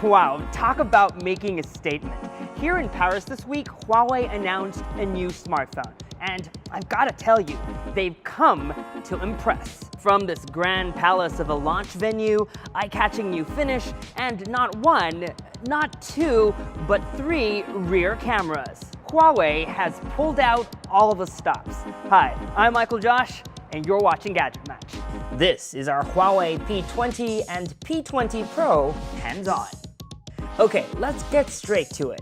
Wow, talk about making a statement. Here in Paris this week, Huawei announced a new smartphone. And I've got to tell you, they've come to impress. From this grand palace of a launch venue, eye-catching new finish, and not one, not two, but three rear cameras. Huawei has pulled out all the stops. Hi, I'm Michael Josh, and you're watching Gadget Match. This is our Huawei P20 and P20 Pro hands-on. Okay, let's get straight to it.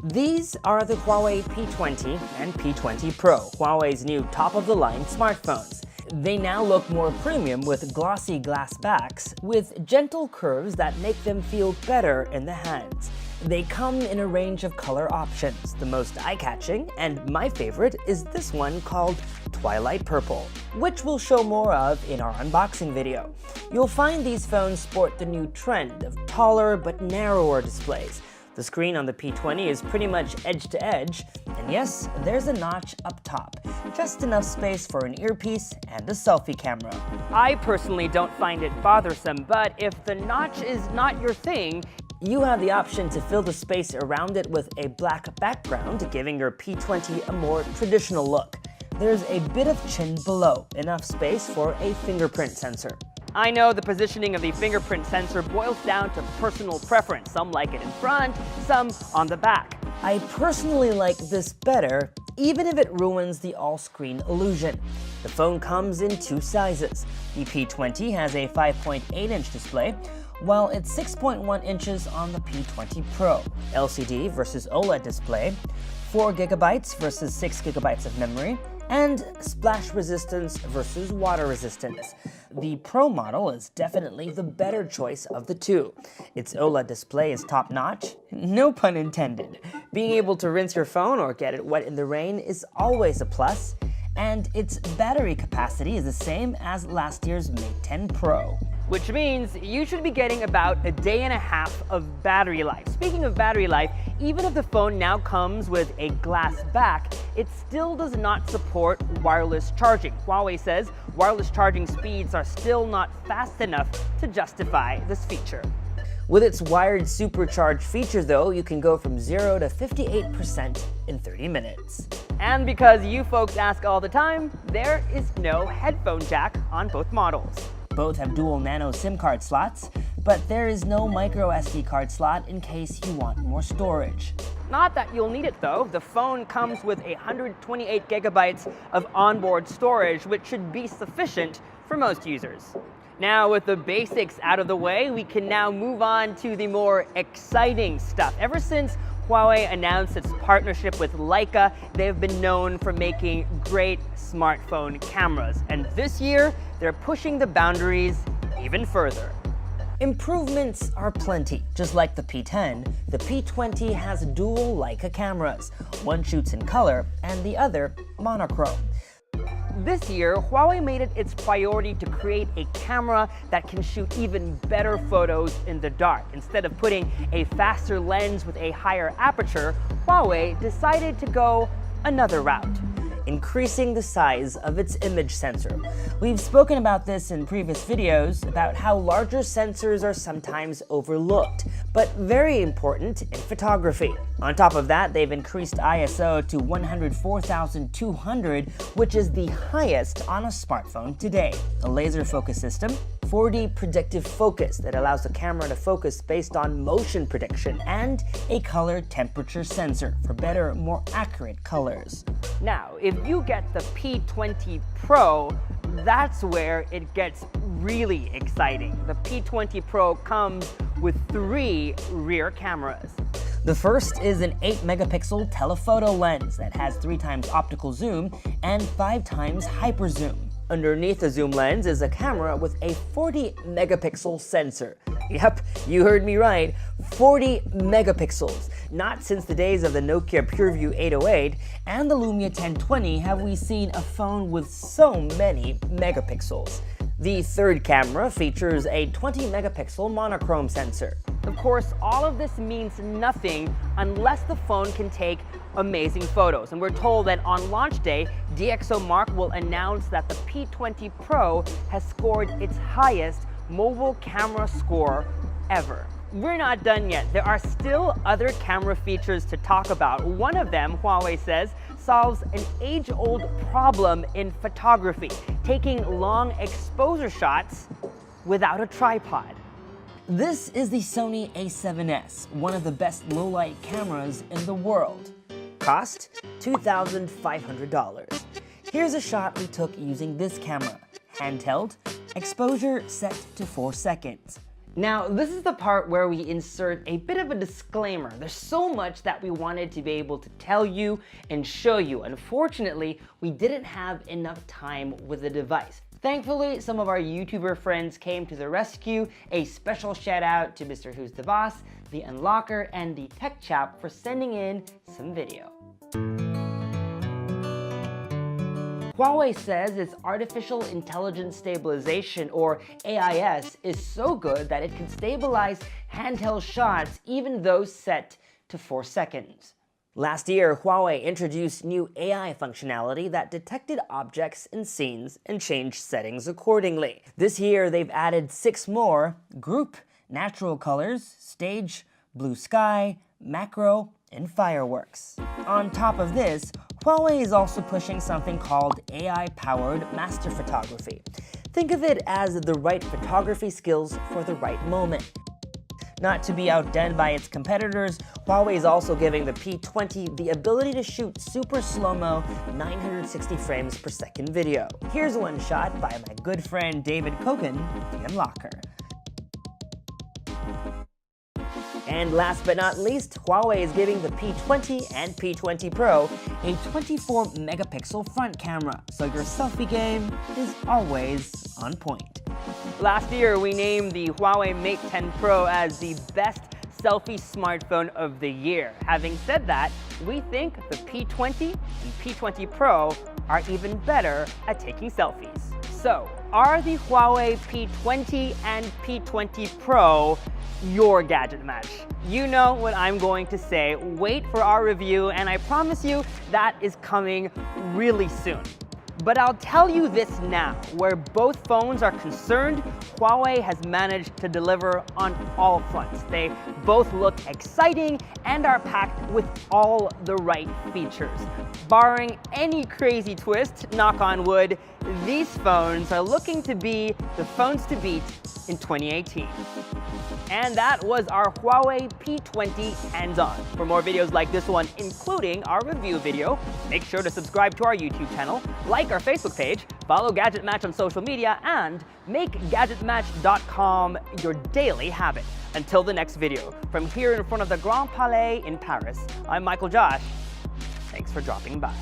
These are the Huawei P20 and P20 Pro, Huawei's new top-of-the-line smartphones. They now look more premium with glossy glass backs, with gentle curves that make them feel better in the hands. They come in a range of color options. The most eye-catching, and my favorite, is this one called Twilight Purple, which we'll show more of in our unboxing video. You'll find these phones sport the new trend of taller but narrower displays. The screen on the P20 is pretty much edge-to-edge, and yes, there's a notch up top, just enough space for an earpiece and a selfie camera. I personally don't find it bothersome, but if the notch is not your thing, you have the option to fill the space around it with a black background, giving your P20 a more traditional look. There's a bit of chin below, enough space for a fingerprint sensor. I know the positioning of the fingerprint sensor boils down to personal preference. Some like it in front, some on the back. I personally like this better, even if it ruins the all-screen illusion. The phone comes in two sizes. The P20 has a 5.8-inch display, while it's 6.1 inches on the P20 Pro. LCD versus OLED display, 4 GB versus 6 GB of memory, and splash resistance versus water resistance. The Pro model is definitely the better choice of the two. Its OLED display is top-notch, no pun intended. Being able to rinse your phone or get it wet in the rain is always a plus, and its battery capacity is the same as last year's Mate 10 Pro. Which means you should be getting about a day and a half of battery life. Speaking of battery life, even if the phone now comes with a glass back, it still does not support wireless charging. Huawei says wireless charging speeds are still not fast enough to justify this feature. With its wired supercharged feature though, you can go from 0 to 58% in 30 minutes. And because you folks ask all the time, there is no headphone jack on both models. Both have dual nano SIM card slots, but there is no micro SD card slot in case you want more storage. Not that you'll need it though. The phone comes with 128 GB of onboard storage, which should be sufficient for most users. Now, with the basics out of the way, we can now move on to the more exciting stuff. Ever since Huawei announced its partnership with Leica, they've been known for making great smartphone cameras. And this year, they're pushing the boundaries even further. Improvements are plenty. Just like the P10, the P20 has dual Leica cameras. One shoots in color and the other monochrome. This year, Huawei made it its priority to create a camera that can shoot even better photos in the dark. Instead of putting a faster lens with a higher aperture, Huawei decided to go another route, increasing the size of its image sensor. We've spoken about this in previous videos about how larger sensors are sometimes overlooked, but very important in photography. On top of that, they've increased ISO to 104,200, which is the highest on a smartphone today. A laser focus system, 4D predictive focus that allows the camera to focus based on motion prediction, and a color temperature sensor for better, more accurate colors. Now, if you get the P20 Pro, that's where it gets really exciting. The P20 Pro comes with 3 rear cameras. The first is an 8-megapixel telephoto lens that has 3 times optical zoom and 5 times hyper zoom. Underneath the zoom lens is a camera with a 40-megapixel sensor. Yep, you heard me right, 40 megapixels. Not since the days of the Nokia PureView 808 and the Lumia 1020 have we seen a phone with so many megapixels. The third camera features a 20-megapixel monochrome sensor. Of course, all of this means nothing unless the phone can take amazing photos. And we're told that on launch day, DxOMark will announce that the P20 Pro has scored its highest mobile camera score ever. we're not done yet. There are still other camera features to talk about. One of them, Huawei says, solves an age-old problem in photography, taking long exposure shots without a tripod. This is the Sony a7S, one of the best low-light cameras in the world. Cost $2,500. Here's a shot we took using this camera. Handheld, exposure set to 4 seconds. Now, this is the part where we insert a bit of a disclaimer. There's so much that we wanted to be able to tell you and show you. Unfortunately, we didn't have enough time with the device. Thankfully, some of our YouTuber friends came to the rescue. A special shout out to Mr. Who's the Boss, the Unlocker, and the Tech Chap for sending in some video. Huawei says its Artificial Intelligence Stabilization, or AIS, is so good that it can stabilize handheld shots even those set to 4 seconds. Last year, Huawei introduced new AI functionality that detected objects in scenes and changed settings accordingly. This year, they've added 6 more: group, natural colors, stage, blue sky, macro, and fireworks. On top of this, Huawei is also pushing something called AI-powered master photography. Think of it as the right photography skills for the right moment. Not to be outdone by its competitors, Huawei is also giving the P20 the ability to shoot super slow-mo 960 frames per second video. Here's one shot by my good friend David Kogan, the Unlocker. And last but not least, Huawei is giving the P20 and P20 Pro a 24 megapixel front camera, so your selfie game is always on point. Last year, we named the Huawei Mate 10 Pro as the best selfie smartphone of the year. Having said that, we think the P20 and P20 Pro are even better at taking selfies. So, are the Huawei P20 and P20 Pro your gadget match? You know what I'm going to say. Wait for our review, and I promise you that is coming really soon. But I'll tell you this now, where both phones are concerned, Huawei has managed to deliver on all fronts. They both look exciting and are packed with all the right features. Barring any crazy twist, knock on wood, these phones are looking to be the phones to beat in 2018. And that was our Huawei P20 hands-on. For more videos like this one, including our review video, make sure to subscribe to our YouTube channel, like our Facebook page, follow Gadget Match on social media, and make GadgetMatch.com your daily habit. Until the next video, from here in front of the Grand Palais in Paris, I'm Michael Josh. Thanks for dropping by.